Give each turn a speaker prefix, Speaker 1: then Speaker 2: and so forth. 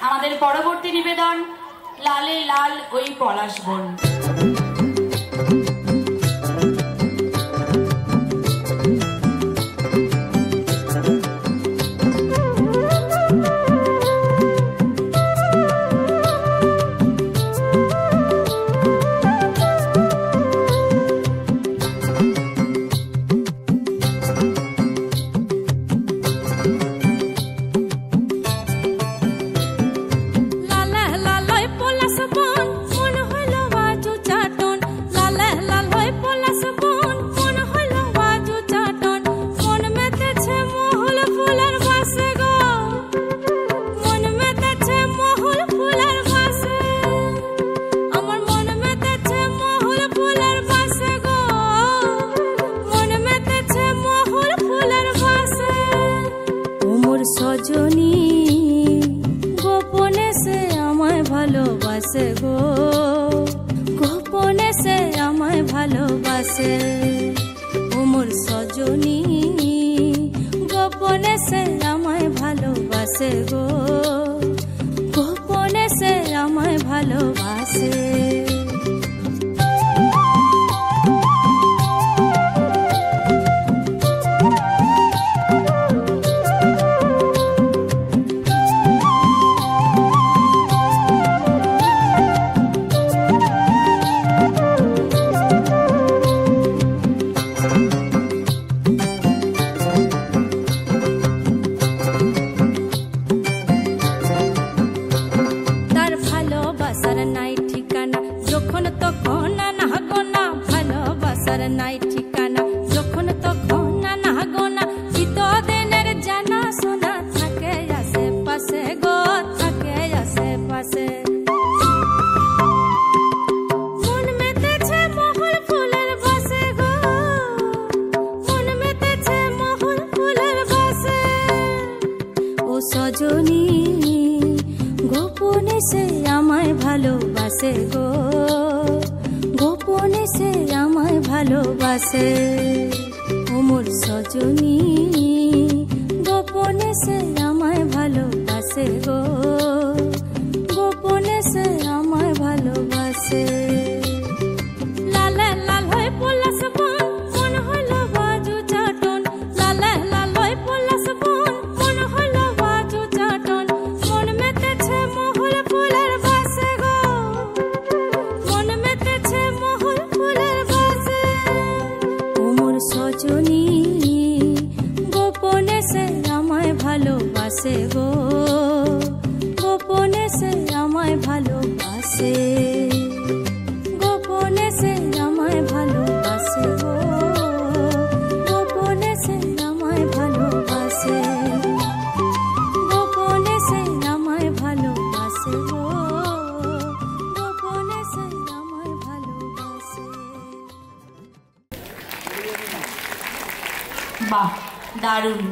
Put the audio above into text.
Speaker 1: আমাদের পরবর্তী নিবেদন লালে লাল ওই পলাশ বন।
Speaker 2: সজনী গোপনে সে আমায় ভালোবাসে গো, গোপনে সে আমায় ভালোবাসে। ও মোর সজনী গোপনে সে আমায় ভালোবাসে গো, গোপনে সে আমায় ভালোবাসে। নাই ঠিকানা যখন তখন না গোনা, চিতদিনের জানা শোনা থাকে আশেপাশে গো, থাকে আশেপাশে। মন মেতেছে মহুল ফুলের বাসে গো, মন মেতেছে মহুল ফুলের বাসে। ও সজনী গোপনে সে আমায় ভালোবাসে গো, গোপনে সে আমায় ভালোবাসে। ও মোর সজনী গোপনে সে আমায় ভালোবাসে গো, গোপনে সে আমায় ভালোবাসে। লালে লাল হয়ে পলাশ বন মন হইল বাজু চাটন, লালে লাল হয়ে পলাশ বন মন হইল বাজু চাটন। মন মেতেছে মহুল ফুলের বাসে গো, মন মেতেছে মহুল ফুলের বাসে। ও মোর সজনী গোপনে সে আমায় ভালোবাসে গো, গোপনে সে আমায় ভালোবাসে, গোপনে সে আমায় ভালোবাসে গো, গোপনে সে আমায় ভালোবাসে, গোপনে সে আমায় ভালোবাসে গো, গোপনে সে আমায় ভালোবাসে।
Speaker 1: বাহ, দারুণ।